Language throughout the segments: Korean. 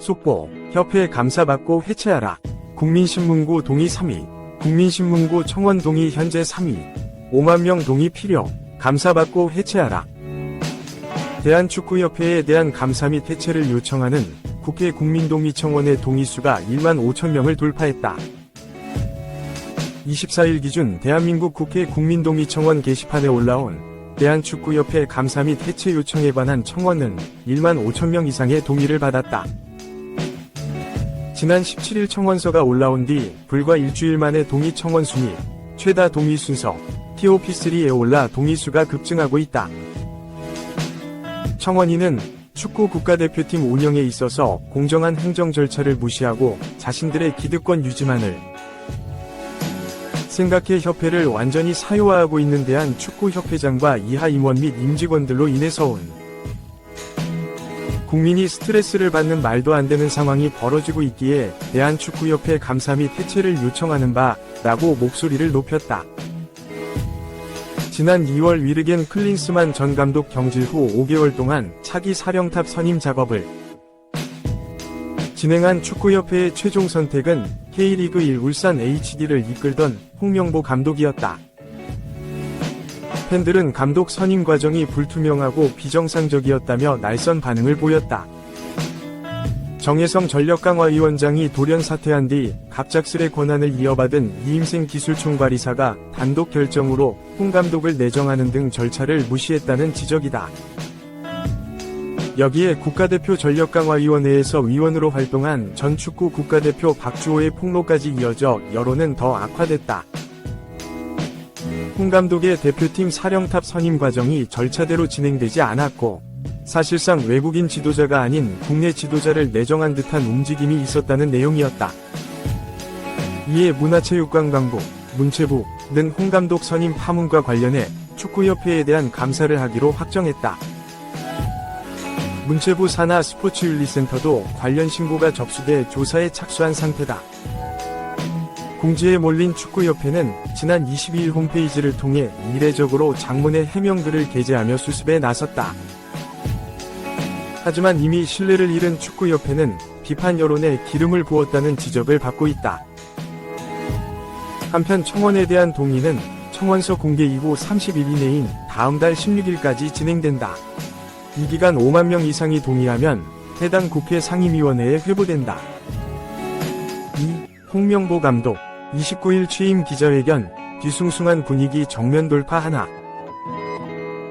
속보, 협회 감사받고 해체하라. 국민신문고 동의 3위, 국민신문고 청원 동의 현재 3위, 5만 명 동의 필요, 감사받고 해체하라. 대한축구협회에 대한 감사 및 해체를 요청하는 국회 국민동의청원의 동의수가 1만 5천 명을 돌파했다. 24일 기준 대한민국 국회 국민동의청원 게시판에 올라온 대한축구협회 감사 및 해체 요청에 관한 청원은 1만 5천 명 이상의 동의를 받았다. 지난 17일 청원서가 올라온 뒤 불과 일주일 만에 동의 청원 순위, 최다 동의 순서, TOP3에 올라 동의수가 급증하고 있다. 청원인은 축구 국가대표팀 운영에 있어서 공정한 행정 절차를 무시하고 자신들의 기득권 유지만을 생각해 협회를 완전히 사유화하고 있는 대한축구협회장과 이하 임원 및 임직원들로 인해서 온 국민이 스트레스를 받는 말도 안 되는 상황이 벌어지고 있기에 대한축구협회 감사 및 해체를 요청하는 바라고 목소리를 높였다. 지난 2월 위르겐 클린스만 전 감독 경질 후 5개월 동안 차기 사령탑 선임 작업을 진행한 축구협회의 최종 선택은 K리그 1 울산 HD를 이끌던 홍명보 감독이었다. 팬들은 감독 선임 과정이 불투명하고 비정상적이었다며 날선 반응을 보였다. 정혜성 전력강화위원장이 돌연 사퇴한 뒤 갑작스레 권한을 이어받은 이임생 기술총괄이사가 단독 결정으로 홍 감독을 내정하는 등 절차를 무시했다는 지적이다. 여기에 국가대표 전력강화위원회에서 위원으로 활동한 전 축구 국가대표 박주호의 폭로까지 이어져 여론은 더 악화됐다. 홍 감독의 대표팀 사령탑 선임 과정이 절차대로 진행되지 않았고 사실상 외국인 지도자가 아닌 국내 지도자를 내정한 듯한 움직임이 있었다는 내용이었다. 이에 문화체육관광부, 문체부는 홍 감독 선임 파문과 관련해 축구협회에 대한 감사를 하기로 확정했다. 문체부 산하 스포츠윤리센터도 관련 신고가 접수돼 조사에 착수한 상태다. 공지에 몰린 축구협회는 지난 22일 홈페이지를 통해 이례적으로 장문의 해명글을 게재하며 수습에 나섰다. 하지만 이미 신뢰를 잃은 축구협회는 비판 여론에 기름을 부었다는 지적을 받고 있다. 한편 청원에 대한 동의는 청원서 공개 이후 30일 이내인 다음 달 16일까지 진행된다. 이 기간 5만 명 이상이 동의하면 해당 국회 상임위원회에 회부된다. 2. 홍명보 감독 29일 취임 기자회견, 뒤숭숭한 분위기 정면 돌파 하나.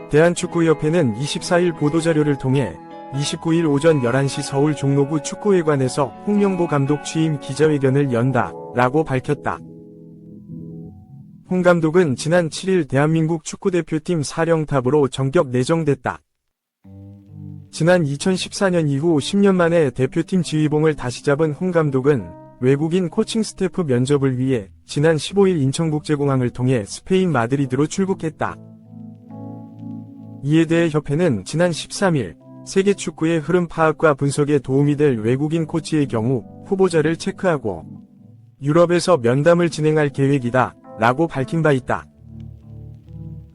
대한축구협회는 24일 보도자료를 통해 29일 오전 11시 서울 종로구 축구회관에서 홍명보 감독 취임 기자회견을 연다 라고 밝혔다. 홍 감독은 지난 7일 대한민국 축구대표팀 사령탑으로 전격 내정됐다. 지난 2014년 이후 10년 만에 대표팀 지휘봉을 다시 잡은 홍 감독은 외국인 코칭 스태프 면접을 위해 지난 15일 인천국제공항을 통해 스페인 마드리드로 출국했다. 이에 대해 협회는 지난 13일 세계 축구의 흐름 파악과 분석에 도움이 될 외국인 코치의 경우 후보자를 체크하고 유럽에서 면담을 진행할 계획이다 라고 밝힌 바 있다.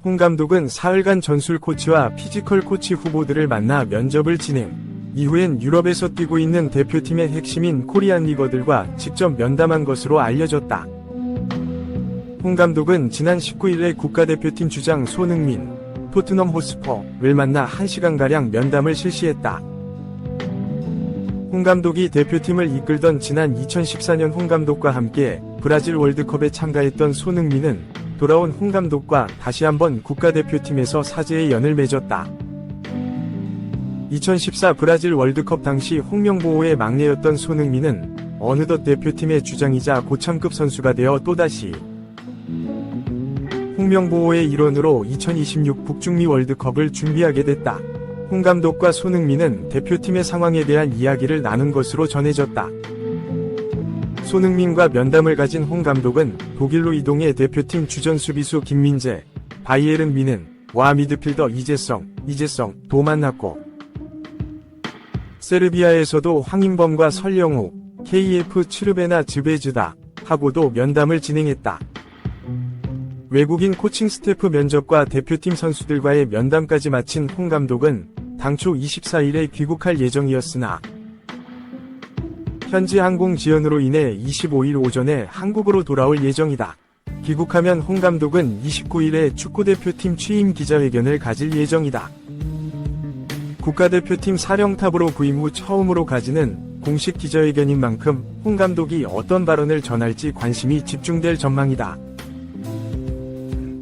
홍 감독은 사흘간 전술 코치와 피지컬 코치 후보들을 만나 면접을 진행, 이후엔 유럽에서 뛰고 있는 대표팀의 핵심인 코리안 리거들과 직접 면담한 것으로 알려졌다. 홍 감독은 지난 19일에 국가대표팀 주장 손흥민, 토트넘 호스퍼를 만나 1시간가량 면담을 실시했다. 홍 감독이 대표팀을 이끌던 지난 2014년 홍 감독과 함께 브라질 월드컵에 참가했던 손흥민은 돌아온 홍 감독과 다시 한번 국가대표팀에서 사제의 연을 맺었다. 2014 브라질 월드컵 당시 홍명보의 막내였던 손흥민은 어느덧 대표팀의 주장이자 고참급 선수가 되어 또다시 홍명보의 일원으로 2026 북중미 월드컵을 준비하게 됐다. 홍 감독과 손흥민은 대표팀의 상황에 대한 이야기를 나눈 것으로 전해졌다. 손흥민과 면담을 가진 홍 감독은 독일로 이동해 대표팀 주전 수비수 김민재, 바이에른 미넨과 미드필더 이재성도 만났고 세르비아에서도 황인범과 설영우, KF 츠르베나 즈베즈다 하고도 면담을 진행했다. 외국인 코칭 스태프 면접과 대표팀 선수들과의 면담까지 마친 홍 감독은 당초 24일에 귀국할 예정이었으나 현지 항공 지연으로 인해 25일 오전에 한국으로 돌아올 예정이다. 귀국하면 홍 감독은 29일에 축구대표팀 취임 기자회견을 가질 예정이다. 국가대표팀 사령탑으로 부임 후 처음으로 가지는 공식 기자회견인 만큼 홍 감독이 어떤 발언을 전할지 관심이 집중될 전망이다.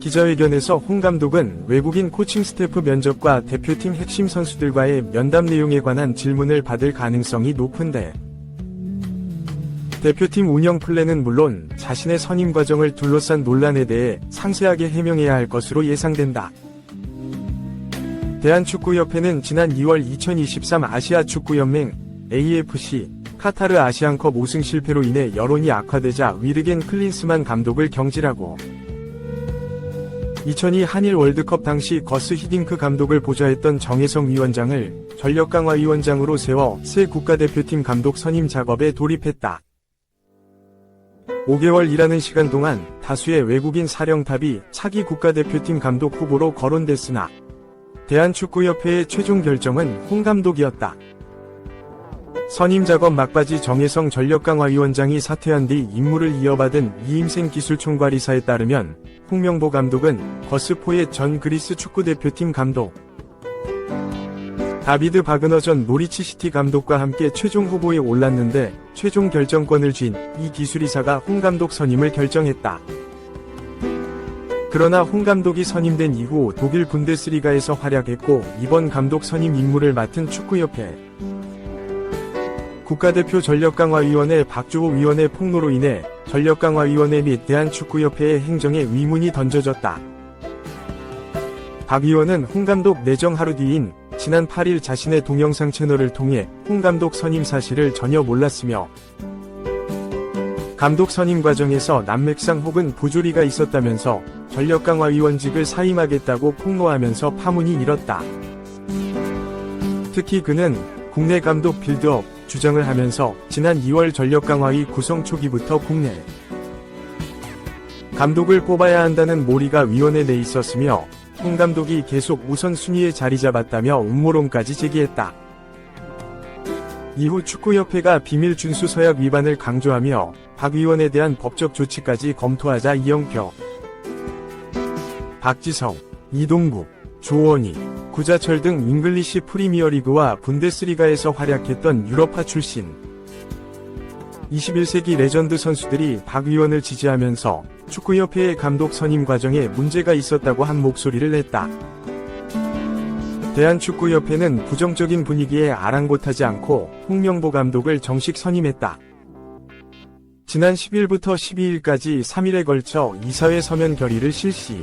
기자회견에서 홍 감독은 외국인 코칭 스태프 면접과 대표팀 핵심 선수들과의 면담 내용에 관한 질문을 받을 가능성이 높은데, 대표팀 운영 플랜은 물론 자신의 선임 과정을 둘러싼 논란에 대해 상세하게 해명해야 할 것으로 예상된다. 대한축구협회는 지난 2월 2023 아시아축구연맹 AFC 카타르 아시안컵 우승 실패로 인해 여론이 악화되자 위르겐 클린스만 감독을 경질하고 2002 한일 월드컵 당시 거스 히딩크 감독을 보좌했던 정혜성 위원장을 전력강화 위원장으로 세워 새 국가대표팀 감독 선임 작업에 돌입했다. 5개월 일하는 시간 동안 다수의 외국인 사령탑이 차기 국가대표팀 감독 후보로 거론됐으나 대한축구협회의 최종 결정은 홍 감독이었다. 선임 작업 막바지 정혜성 전력강화위원장이 사퇴한 뒤 임무를 이어받은 이임생 기술총괄이사에 따르면 홍명보 감독은 거스포의 전 그리스 축구대표팀 감독, 다비드 바그너 전 노리치 시티 감독과 함께 최종 후보에 올랐는데 최종 결정권을 쥔 이 기술이사가 홍 감독 선임을 결정했다. 그러나 홍 감독이 선임된 이후 독일 분데스리가에서 활약했고 이번 감독 선임 임무를 맡은 축구협회 국가대표 전력강화위원회 박주호 위원의 폭로로 인해 전력강화위원회 및 대한축구협회의 행정에 위문이 던져졌다. 박 위원은 홍 감독 내정 하루 뒤인 지난 8일 자신의 동영상 채널을 통해 홍 감독 선임 사실을 전혀 몰랐으며 감독 선임 과정에서 난맥상 혹은 부조리가 있었다면서 전력강화위원직을 사임하겠다고 폭로하면서 파문이 일었다. 특히 그는 국내 감독 빌드업 주장을 하면서 지난 2월 전력강화위 구성 초기부터 국내 감독을 뽑아야 한다는 몰이가 위원회 내에 있었으며 홍 감독이 계속 우선순위에 자리 잡았다며 음모론까지 제기했다. 이후 축구협회가 비밀 준수 서약 위반을 강조하며 박 위원에 대한 법적 조치까지 검토하자 이영표, 박지성, 이동국, 조원희, 구자철 등 잉글리시 프리미어리그와 분데스리가에서 활약했던 유럽파 출신 21세기 레전드 선수들이 박 위원을 지지하면서 축구협회의 감독 선임 과정에 문제가 있었다고 한 목소리를 냈다. 대한축구협회는 부정적인 분위기에 아랑곳하지 않고 홍명보 감독을 정식 선임했다. 지난 10일부터 12일까지 3일에 걸쳐 이사회 서면 결의를 실시.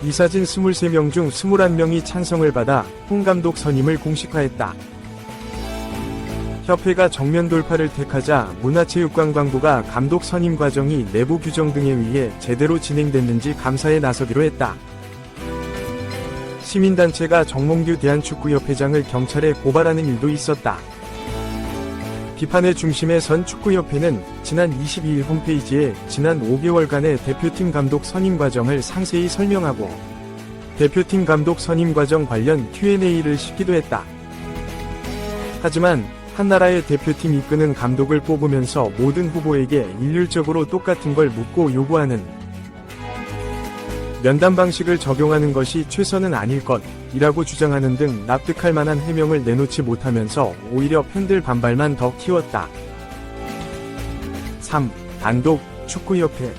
이사진 23명 중 21명이 찬성을 받아 홍 감독 선임을 공식화했다. 협회가 정면 돌파를 택하자 문화체육관광부가 감독 선임 과정이 내부 규정 등에 의해 제대로 진행됐는지 감사에 나서기로 했다. 시민단체가 정몽규 대한축구협회장을 경찰에 고발하는 일도 있었다. 비판의 중심에 선 축구협회는 지난 22일 홈페이지에 지난 5개월간의 대표팀 감독 선임 과정을 상세히 설명하고 대표팀 감독 선임 과정 관련 Q&A를 싣기도 했다. 하지만 한 나라의 대표팀 이끄는 감독을 뽑으면서 모든 후보에게 일률적으로 똑같은 걸 묻고 요구하는 면담 방식을 적용하는 것이 최선은 아닐 것이라고 주장하는 등 납득할 만한 해명을 내놓지 못하면서 오히려 팬들 반발만 더 키웠다. 3. 단독 축구협회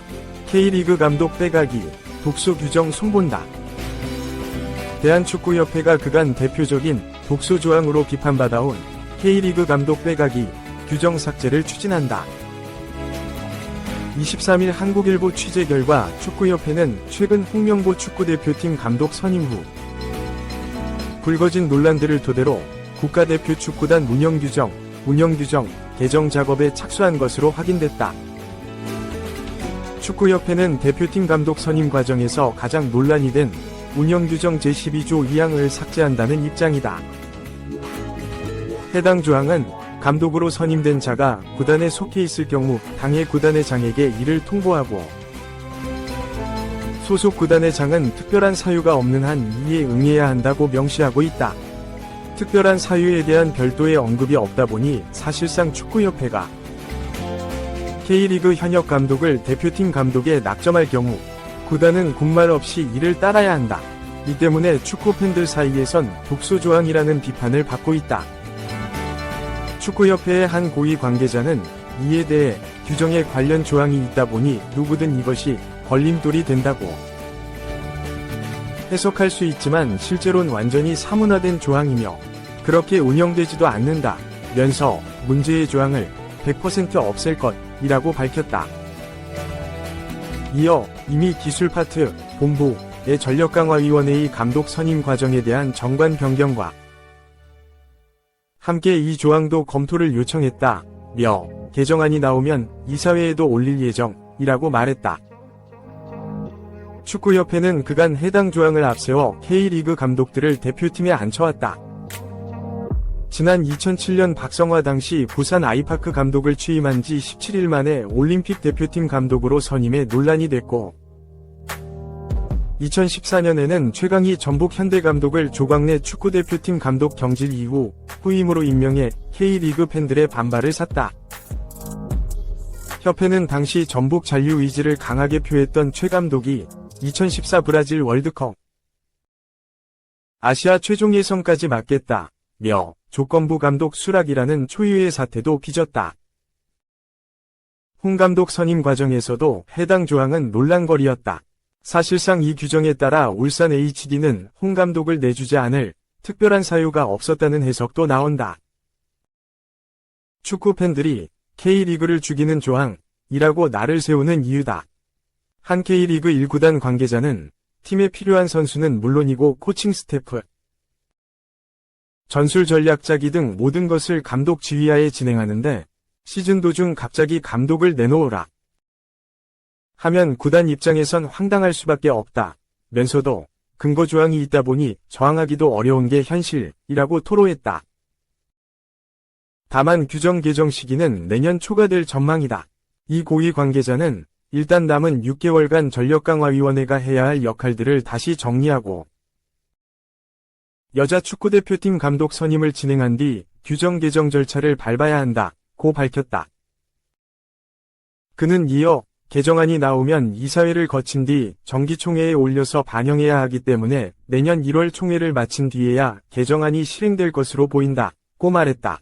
K리그 감독 빼가기 독소 규정 손본다. 대한축구협회가 그간 대표적인 독소 조항으로 비판받아온 K리그 감독 빼가기 규정 삭제를 추진한다. 23일 한국일보 취재 결과 축구협회는 최근 홍명보 축구대표팀 감독 선임 후 불거진 논란들을 토대로 국가대표 축구단 운영규정 개정 작업에 착수한 것으로 확인됐다. 축구협회는 대표팀 감독 선임 과정에서 가장 논란이 된 운영규정 제12조 2항을 삭제한다는 입장이다. 해당 조항은 감독으로 선임된 자가 구단에 속해 있을 경우 당해 구단의 장에게 이를 통보하고 소속 구단의 장은 특별한 사유가 없는 한 이에 응해야 한다고 명시하고 있다. 특별한 사유에 대한 별도의 언급이 없다 보니 사실상 축구협회가 K리그 현역 감독을 대표팀 감독에 낙점할 경우 구단은 군말 없이 이를 따라야 한다. 이 때문에 축구 팬들 사이에선 독소조항이라는 비판을 받고 있다. 축구협회의 한 고위 관계자는 이에 대해 규정에 관련 조항이 있다 보니 누구든 이것이 걸림돌이 된다고 해석할 수 있지만 실제로는 완전히 사문화된 조항이며 그렇게 운영되지도 않는다 면서 문제의 조항을 100% 없앨 것이라고 밝혔다. 이어 이미 기술 파트 본부의 전력강화위원회의 감독 선임 과정에 대한 정관 변경과 함께 이 조항도 검토를 요청했다며 개정안이 나오면 이사회에도 올릴 예정이라고 말했다. 축구협회는 그간 해당 조항을 앞세워 K리그 감독들을 대표팀에 앉혀왔다. 지난 2007년 박성화 당시 부산 아이파크 감독을 취임한 지 17일 만에 올림픽 대표팀 감독으로 선임해 논란이 됐고 2014년에는 최강희 전북 현대 감독을 조광래 축구대표팀 감독 경질 이후 후임으로 임명해 K리그 팬들의 반발을 샀다. 협회는 당시 전북 잔류 의지를 강하게 표했던 최 감독이 2014 브라질 월드컵 아시아 최종 예선까지 맡겠다며 조건부 감독 수락이라는 초유의 사태도 빚었다. 홍 감독 선임 과정에서도 해당 조항은 논란거리였다. 사실상 이 규정에 따라 울산 HD는 홍 감독을 내주지 않을 특별한 사유가 없었다는 해석도 나온다. 축구 팬들이 K리그를 죽이는 조항이라고 날을 세우는 이유다. 한 K리그 1구단 관계자는 팀에 필요한 선수는 물론이고 코칭 스태프, 전술 전략 짜기 등 모든 것을 감독 지휘하에 진행하는데 시즌 도중 갑자기 감독을 내놓으라 하면 구단 입장에선 황당할 수밖에 없다 면서도 근거 조항이 있다 보니 저항하기도 어려운 게 현실이라고 토로했다. 다만 규정 개정 시기는 내년 초가 될 전망이다. 이 고위 관계자는 일단 남은 6개월간 전력강화위원회가 해야 할 역할들을 다시 정리하고 여자 축구대표팀 감독 선임을 진행한 뒤 규정 개정 절차를 밟아야 한다고 밝혔다. 그는 이어 개정안이 나오면 이사회를 거친 뒤 정기총회에 올려서 반영해야 하기 때문에 내년 1월 총회를 마친 뒤에야 개정안이 실행될 것으로 보인다고 말했다.